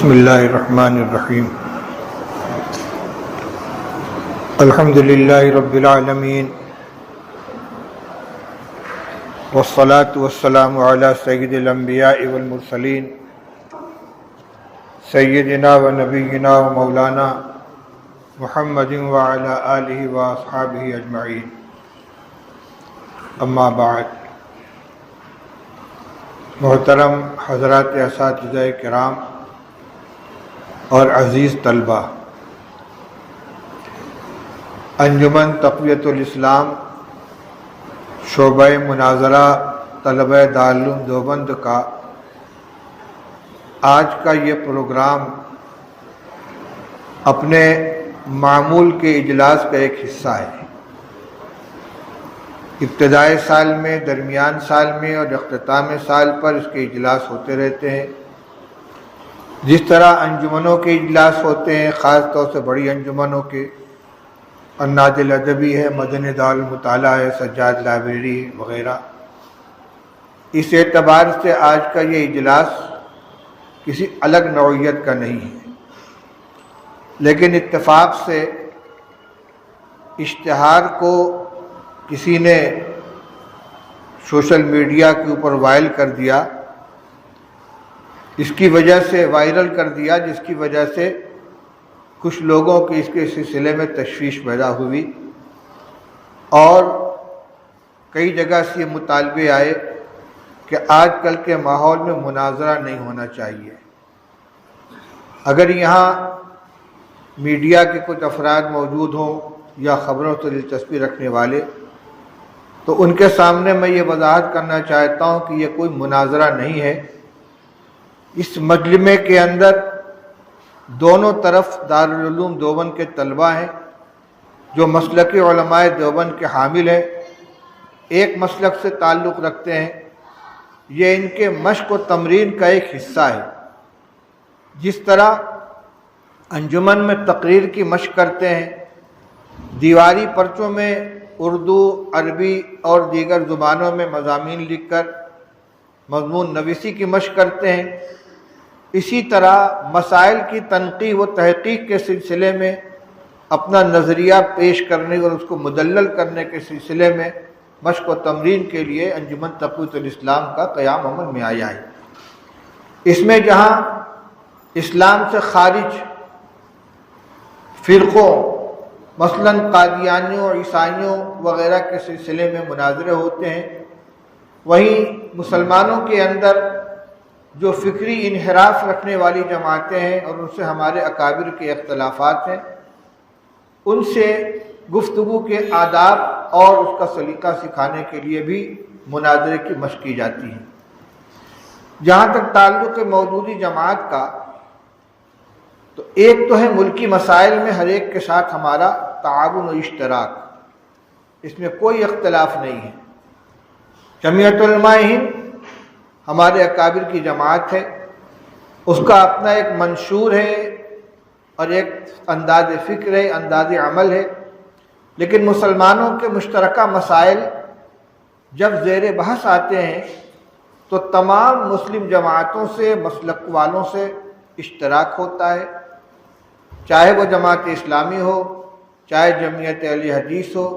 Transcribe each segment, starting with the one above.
بسم اللہ الرحمن الرحیم الحمد للہ رب العالمین والصلاة والسلام علی سید الانبیاء والمرسلین سیدنا و نبینا و مولانا محمد وعلی آلہ و اصحابہ اجمعین اما بعد۔ محترم حضرات اساتذہ کرام اور عزیز طلبہ، انجمن تقویت الاسلام شعبہ مناظرہ طلبہ دارالعلوم دیوبند کا آج کا یہ پروگرام اپنے معمول کے اجلاس کا ایک حصہ ہے۔ ابتدائی سال میں، درمیان سال میں اور اختتام سال پر اس کے اجلاس ہوتے رہتے ہیں۔ جس طرح انجمنوں کے اجلاس ہوتے ہیں، خاص طور سے بڑی انجمنوں کے، اناد الادبی ہے، مدنی دارالمطالعہ ہے، سجاد لائبریری وغیرہ، اس اعتبار سے آج کا یہ اجلاس کسی الگ نوعیت کا نہیں ہے، لیکن اتفاق سے اشتہار کو کسی نے سوشل میڈیا کے اوپر وائرل کر دیا، اس کی وجہ سے وائرل کر دیا، جس کی وجہ سے کچھ لوگوں کی اس کے سلسلے میں تشویش پیدا ہوئی اور کئی جگہ سے یہ مطالبے آئے کہ آج کل کے ماحول میں مناظرہ نہیں ہونا چاہیے۔ اگر یہاں میڈیا کے کچھ افراد موجود ہوں یا خبروں سے دلچسپی رکھنے والے، تو ان کے سامنے میں یہ وضاحت کرنا چاہتا ہوں کہ یہ کوئی مناظرہ نہیں ہے۔ اس مجمع کے اندر دونوں طرف دارالعلوم دیوبند کے طلبہ ہیں جو مسلک علماء دیوبند کے حامل ہیں، ایک مسلک سے تعلق رکھتے ہیں۔ یہ ان کے مشق و تمرین کا ایک حصہ ہے۔ جس طرح انجمن میں تقریر کی مشق کرتے ہیں، دیواری پرچوں میں اردو، عربی اور دیگر زبانوں میں مضامین لکھ کر مضمون نویسی کی مشق کرتے ہیں، اسی طرح مسائل کی تنقیح و تحقیق کے سلسلے میں اپنا نظریہ پیش کرنے اور اس کو مدلل کرنے کے سلسلے میں مشق و تمرین کے لیے انجمن تقویت الاسلام کا قیام عمل میں آیا ہے۔ اس میں جہاں اسلام سے خارج فرقوں مثلاً قادیانیوں، عیسائیوں وغیرہ کے سلسلے میں مناظرے ہوتے ہیں، وہیں مسلمانوں کے اندر جو فکری انحراف رکھنے والی جماعتیں ہیں اور ان سے ہمارے اکابر کے اختلافات ہیں، ان سے گفتگو کے آداب اور اس کا سلیقہ سکھانے کے لیے بھی مناظرے کی مشق کی جاتی ہے۔ جہاں تک تعلق موجودی جماعت کا، تو ایک تو ہے ملکی مسائل میں ہر ایک کے ساتھ ہمارا تعاون و اشتراک، اس میں کوئی اختلاف نہیں ہے۔ جمعیت علماء ہند ہمارے اکابر کی جماعت ہے، اس کا اپنا ایک منشور ہے اور ایک انداز فکر ہے، انداز عمل ہے، لیکن مسلمانوں کے مشترکہ مسائل جب زیر بحث آتے ہیں تو تمام مسلم جماعتوں سے، مسلک والوں سے اشتراک ہوتا ہے، چاہے وہ جماعت اسلامی ہو، چاہے جمعیت اہل حدیث ہو،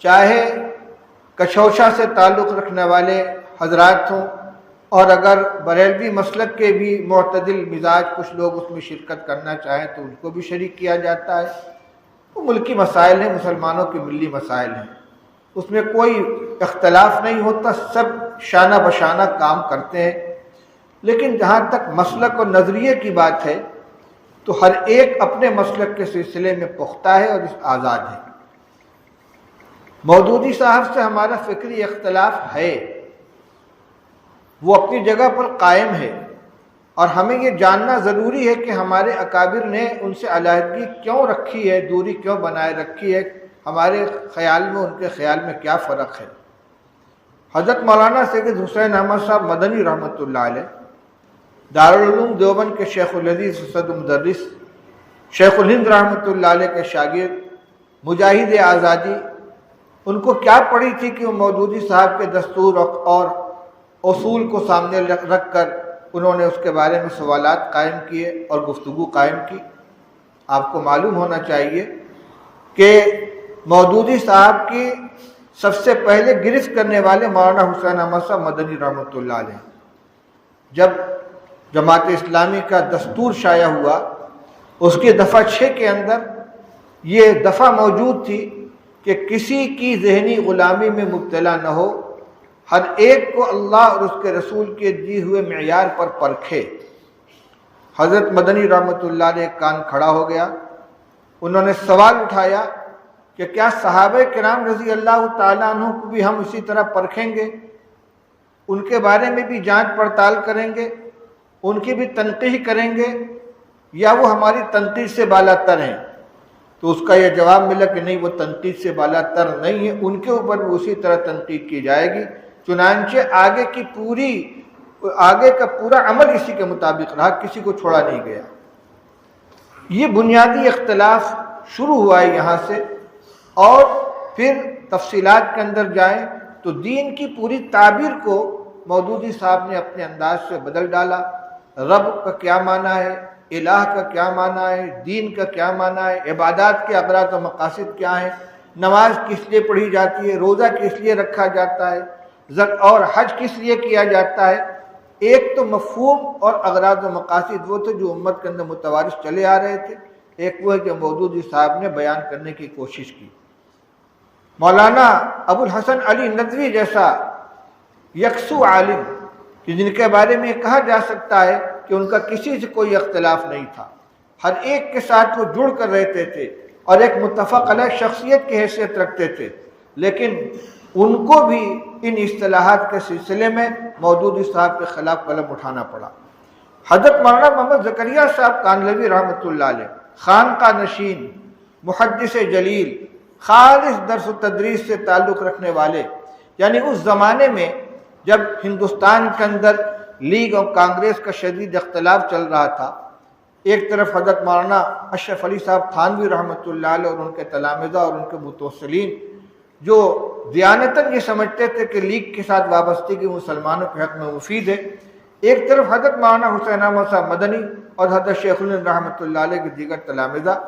چاہے کچھوچا سے تعلق رکھنے والے حضرات ہوں، اور اگر بریلوی مسلک کے بھی معتدل مزاج کچھ لوگ اس میں شرکت کرنا چاہیں تو ان کو بھی شریک کیا جاتا ہے۔ وہ ملکی مسائل ہیں، مسلمانوں کے ملی مسائل ہیں، اس میں کوئی اختلاف نہیں ہوتا، سب شانہ بشانہ کام کرتے ہیں۔ لیکن جہاں تک مسلک اور نظریے کی بات ہے تو ہر ایک اپنے مسلک کے سلسلے میں پختہ ہے اور اس آزاد ہے۔ مودودی صاحب سے ہمارا فکری اختلاف ہے، وہ اپنی جگہ پر قائم ہے، اور ہمیں یہ جاننا ضروری ہے کہ ہمارے اکابر نے ان سے علیحدگی کیوں رکھی ہے، دوری کیوں بنائے رکھی ہے، ہمارے خیال میں ان کے خیال میں کیا فرق ہے۔ حضرت مولانا سید حسین احمد صاحب مدنی رحمۃ اللہ علیہ دارالعلوم دیوبند کے شیخ الحدیث اسد مدرس، شیخ الہند رحمۃ اللہ علیہ کے شاگرد، مجاہد آزادی، ان کو کیا پڑی تھی کہ وہ مودودی صاحب کے دستور اور اصول کو سامنے رکھ کر انہوں نے اس کے بارے میں سوالات قائم کیے اور گفتگو قائم کی۔ آپ کو معلوم ہونا چاہیے کہ مودودی صاحب کی سب سے پہلے گرفت کرنے والے مولانا حسین احمد صاحب مدنی رحمۃ اللہ علیہ۔ جب جماعت اسلامی کا دستور شائع ہوا، اس کی دفعہ 6 کے اندر یہ دفعہ موجود تھی کہ کسی کی ذہنی غلامی میں مبتلا نہ ہو، ہر ایک کو اللہ اور اس کے رسول کے دیے ہوئے معیار پر پرکھے۔ حضرت مدنی رحمۃ اللہ علیہ کان کھڑا ہو گیا، انہوں نے سوال اٹھایا کہ کیا صحابہ کرام رضی اللہ تعالیٰ عنہ کو بھی ہم اسی طرح پرکھیں گے، ان کے بارے میں بھی جانچ پڑتال کریں گے، ان کی بھی تنقیح کریں گے، یا وہ ہماری تنقید سے بالا تر ہیں؟ تو اس کا یہ جواب ملا کہ نہیں، وہ تنقید سے بالا تر نہیں ہے، ان کے اوپر بھی اسی طرح تنقید کی جائے گی۔ چنانچہ آگے کا پورا عمل اسی کے مطابق رہا، کسی کو چھوڑا نہیں گیا۔ یہ بنیادی اختلاف شروع ہوا ہے یہاں سے، اور پھر تفصیلات کے اندر جائیں تو دین کی پوری تعبیر کو مودودی صاحب نے اپنے انداز سے بدل ڈالا۔ رب کا کیا معنی ہے، الہ کا کیا معنی ہے، دین کا کیا معنی ہے، عبادات کے اغراض و مقاصد کیا ہیں، نماز کس لیے پڑھی جاتی ہے، روزہ کس لیے رکھا جاتا ہے، اور حج کس لیے کیا جاتا ہے۔ ایک تو مفہوم اور اغراض و مقاصد وہ تھے جو امت کے اندر متوارث چلے آ رہے تھے، ایک وہ ہے جو مودودی صاحب نے بیان کرنے کی کوشش کی۔ مولانا ابو الحسن علی ندوی جیسا یکسو عالم کہ جن کے بارے میں کہا جا سکتا ہے کہ ان کا کسی سے کوئی اختلاف نہیں تھا، ہر ایک کے ساتھ وہ جڑ کر رہتے تھے اور ایک متفق علیہ شخصیت کی حیثیت رکھتے تھے، لیکن ان کو بھی ان اصطلاحات کے سلسلے میں مودودی صاحب کے خلاف قلم اٹھانا پڑا۔ حضرت مولانا محمد زکریا صاحب کانلوی رحمۃ اللہ علیہ، خانقاہ نشین، محدث جلیل، خالص درس و تدریس سے تعلق رکھنے والے، یعنی اس زمانے میں جب ہندوستان کے اندر لیگ اور کانگریس کا شدید اختلاف چل رہا تھا، ایک طرف حضرت مولانا اشرف علی صاحب تھانوی رحمۃ اللہ علیہ اور ان کے تلامذہ اور ان کے متوسلین جو دیانتاً یہ سمجھتے تھے کہ لیگ کے ساتھ وابستگی مسلمانوں کے حق میں مفید ہے، ایک طرف حضرت مولانا حسین احمد صاحب مدنی اور حضرت شیخ الہند رحمۃ اللہ علیہ کے دیگر تلامذہ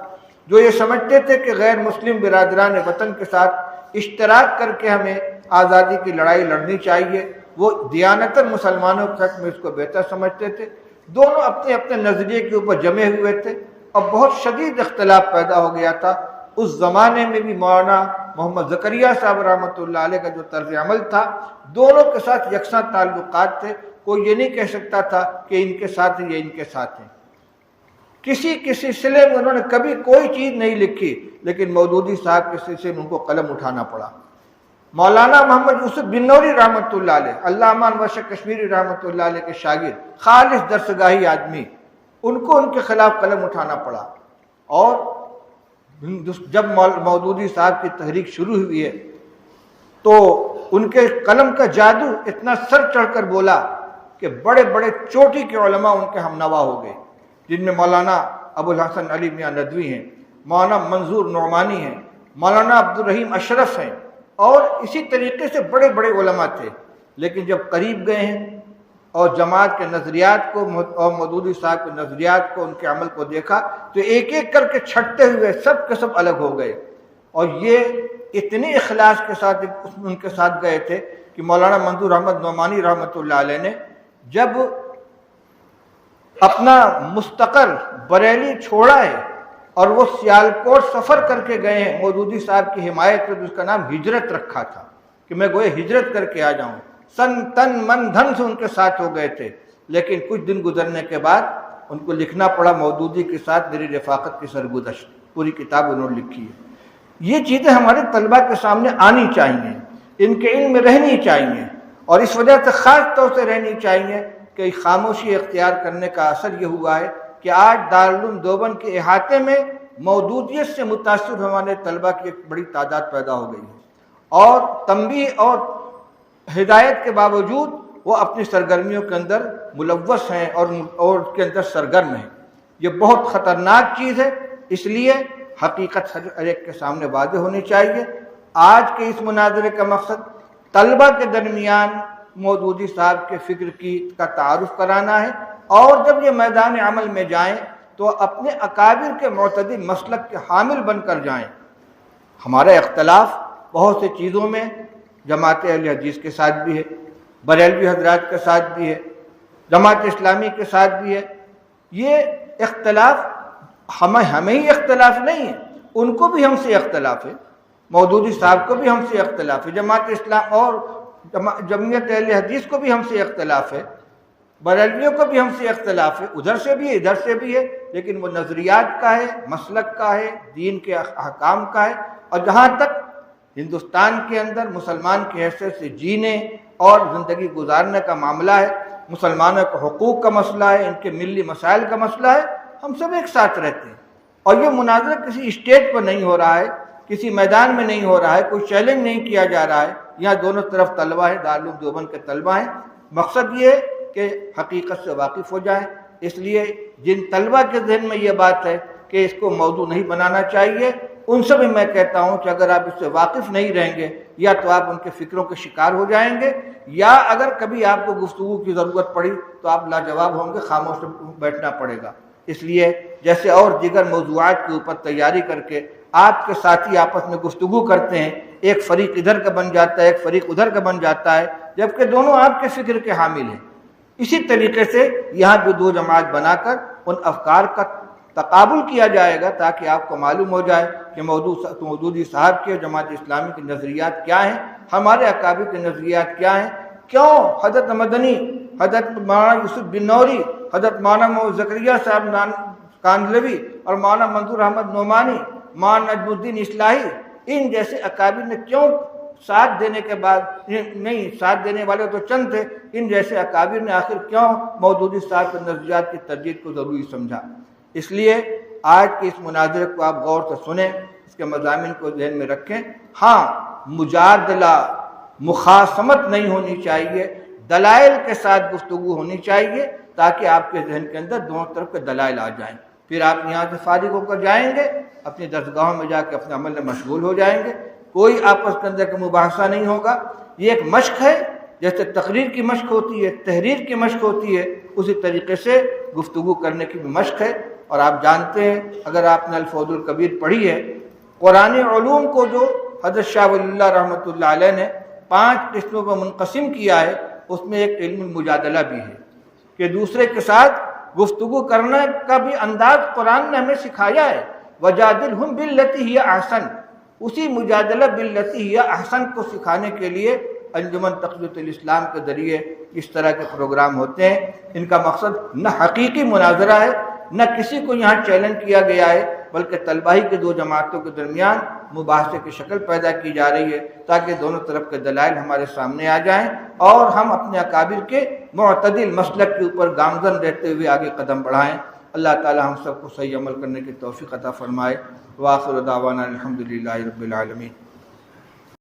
جو یہ سمجھتے تھے کہ غیر مسلم برادران وطن کے ساتھ اشتراک کر کے ہمیں آزادی کی لڑائی لڑنی چاہیے، وہ دیانتاً مسلمانوں کے حق میں اس کو بہتر سمجھتے تھے۔ دونوں اپنے اپنے نظریے کے اوپر جمے ہوئے تھے اور بہت شدید اختلاف پیدا ہو گیا تھا۔ اس زمانے میں بھی مولانا محمد زکریا صاحب رحمۃ اللہ علیہ کا جو طرز عمل تھا، دونوں کے ساتھ یکساں تعلقات تھے، کوئی یہ نہیں کہہ سکتا تھا کہ ان کے ساتھ ہیں یا ان کے ساتھ ہیں۔ کسی سلسلے میں انہوں نے کبھی کوئی چیز نہیں لکھی، لیکن مودودی صاحب کے سلسلے میں ان کو قلم اٹھانا پڑا۔ مولانا محمد یوسف بنوری رحمۃ اللہ علیہ، علامہ انور شاہ کشمیری رحمۃ اللہ علیہ کے شاگرد، خالص درسگاہی آدمی، ان کو ان کے خلاف قلم اٹھانا پڑا۔ اور جب مودودی صاحب کی تحریک شروع ہوئی ہے تو ان کے قلم کا جادو اتنا سر چڑھ کر بولا کہ بڑے بڑے چوٹی کے علماء ان کے ہمنوا ہو گئے، جن میں مولانا ابو الحسن علی میاں ندوی ہیں، مولانا منظور نعمانی ہیں، مولانا عبد الرحیم اشرف ہیں، اور اسی طریقے سے بڑے بڑے علماء تھے۔ لیکن جب قریب گئے ہیں اور جماعت کے نظریات کو اور مودودی صاحب کے نظریات کو، ان کے عمل کو دیکھا تو ایک ایک کر کے چھٹتے ہوئے سب کے سب الگ ہو گئے، اور یہ اتنے اخلاص کے ساتھ ان کے ساتھ گئے تھے کہ مولانا منظور احمد نعمانی رحمۃ اللہ علیہ نے جب اپنا مستقر بریلی چھوڑا ہے اور وہ سیالکوٹ سفر کر کے گئے ہیں مودودی صاحب کی حمایت میں، اس کا نام ہجرت رکھا تھا کہ میں گویا ہجرت کر کے آ جاؤں، سن تن من دھن سے ان کے ساتھ ہو گئے تھے۔ لیکن کچھ دن گزرنے کے بعد ان کو لکھنا پڑا مودودی کے ساتھ میری رفاقت کی سرگزشت، پوری کتاب انہوں نے لکھی ہے۔ یہ چیزیں ہمارے طلباء کے سامنے آنی چاہیے، ان کے علم میں رہنی چاہیے، اور اس وجہ سے خاص طور سے رہنی چاہیے کہ خاموشی اختیار کرنے کا اثر یہ ہوا ہے کہ آج دارالعلوم دیوبند کے احاطے میں مودودیت سے متاثر ہونے طلباء کی ایک بڑی تعداد پیدا ہو گئی ہے، اور تنبیہ اور ہدایت کے باوجود وہ اپنی سرگرمیوں کے اندر ملوث ہیں اور اس کے اندر سرگرم ہیں۔ یہ بہت خطرناک چیز ہے، اس لیے حقیقت ہر ایک کے سامنے واضح ہونی چاہیے۔ آج کے اس مناظرے کا مقصد طلباء کے درمیان مودودی صاحب کے فکر کا تعارف کرانا ہے، اور جب یہ میدان عمل میں جائیں تو اپنے اکابر کے معتدل مسلک کے حامل بن کر جائیں۔ ہمارا اختلاف بہت سی چیزوں میں جماعت اہل حدیث کے ساتھ بھی ہے، بریلوی حضرات کے ساتھ بھی ہے، جماعت اسلامی کے ساتھ بھی ہے۔ یہ اختلاف ہمیں ہی اختلاف نہیں ہے، ان کو بھی ہم سے اختلاف ہے، مودودی صاحب کو بھی ہم سے اختلاف ہے، جماعت اسلام اور جمعیت اہل حدیث کو بھی ہم سے اختلاف ہے، بریلویوں کو بھی ہم سے اختلاف ہے، ادھر سے بھی ہے ادھر سے بھی ہے، لیکن وہ نظریات کا ہے، مسلک کا ہے، دین کے احکام کا ہے۔ اور جہاں تک ہندوستان کے اندر مسلمان کی حیثیت سے جینے اور زندگی گزارنے کا معاملہ ہے، مسلمانوں کے حقوق کا مسئلہ ہے، ان کے ملی مسائل کا مسئلہ ہے، ہم سب ایک ساتھ رہتے ہیں۔ اور یہ مناظرہ کسی اسٹیج پر نہیں ہو رہا ہے، کسی میدان میں نہیں ہو رہا ہے، کوئی چیلنج نہیں کیا جا رہا ہے، یہاں دونوں طرف طلبہ ہیں، دارالعلوم دیوبند کے طلبہ ہیں۔ مقصد یہ ہے کہ حقیقت سے واقف ہو جائیں۔ اس لیے جن طلبہ کے ذہن میں یہ بات ہے کہ اس کو موضوع نہیں بنانا چاہیے، ان سے بھی میں کہتا ہوں کہ اگر آپ اس سے واقف نہیں رہیں گے یا تو آپ ان کے فکروں کے شکار ہو جائیں گے، یا اگر کبھی آپ کو گفتگو کی ضرورت پڑی تو آپ لاجواب ہوں گے، خاموش بیٹھنا پڑے گا۔ اس لیے جیسے اور دیگر موضوعات کے اوپر تیاری کر کے آپ کے ساتھی آپس میں گفتگو کرتے ہیں، ایک فریق ادھر کا بن جاتا ہے، ایک فریق ادھر کا بن جاتا ہے، جبکہ دونوں آپ کے فکر کے حامل ہیں، اسی طریقے سے یہاں بھی دو جماعت بنا کر ان افکار کا تقابل کیا جائے گا تاکہ آپ کو معلوم ہو جائے کہ مودودی صاحب کے جماعت اسلامی کے نظریات کیا ہیں، ہمارے اکابر کے نظریات کیا ہیں، کیوں حضرت مدنی، حضرت مولانا یوسف بن نوری، حضرت مولانا محمد زکریا صاحب کاندھلوی اور مولانا منظور احمد نعمانی، مولانا نجم الدین اصلاحی، ان جیسے اکابر نے کیوں ساتھ دینے کے بعد نہیں، ساتھ دینے والے تو چند تھے، ان جیسے اکابر نے آخر کیوں مودودی صاحب کے نظریات کی تردید کو ضروری سمجھا۔ اس لیے آج کے اس مناظرے کو آپ غور سے سنیں، اس کے مضامین کو ذہن میں رکھیں۔ ہاں، مجادلہ، مخاصمت نہیں ہونی چاہیے، دلائل کے ساتھ گفتگو ہونی چاہیے تاکہ آپ کے ذہن کے اندر دونوں طرف کے دلائل آ جائیں۔ پھر آپ یہاں سے فارغ ہو کر جائیں گے، اپنی درسگاہوں میں جا کے اپنے عمل میں مشغول ہو جائیں گے، کوئی آپس کے اندر کا مباحثہ نہیں ہوگا۔ یہ ایک مشق ہے، جیسے تقریر کی مشق ہوتی ہے، تحریر کی مشق ہوتی ہے، اسی طریقے سے گفتگو کرنے کی بھی مشق ہے۔ اور آپ جانتے ہیں، اگر آپ نے الفوز الکبیر پڑھی ہے، قرآن علوم کو جو حضرت شاہ ولی اللہ رحمۃ اللہ علیہ نے 5 قسموں پر منقسم کیا ہے، اس میں ایک علم المجادلہ بھی ہے کہ دوسرے کے ساتھ گفتگو کرنے کا بھی انداز قرآن نے ہمیں سکھایا ہے۔ وجادلہم باللتی ہی احسن، اسی مجادلہ باللتی ہی احسن کو سکھانے کے لیے انجمن تقویت الاسلام کے ذریعے اس طرح کے پروگرام ہوتے ہیں۔ ان کا مقصد نہ حقیقی مناظرہ ہے، نہ کسی کو یہاں چیلنج کیا گیا ہے، بلکہ طلبہ ہی کے دو جماعتوں کے درمیان مباحثے کی شکل پیدا کی جا رہی ہے تاکہ دونوں طرف کے دلائل ہمارے سامنے آ جائیں اور ہم اپنے اکابر کے معتدل مسلک کے اوپر گامزن رہتے ہوئے آگے قدم بڑھائیں۔ اللہ تعالی ہم سب کو صحیح عمل کرنے کی توفیق عطا فرمائے۔ وآخر دعوانا الحمدللہ رب العالمین۔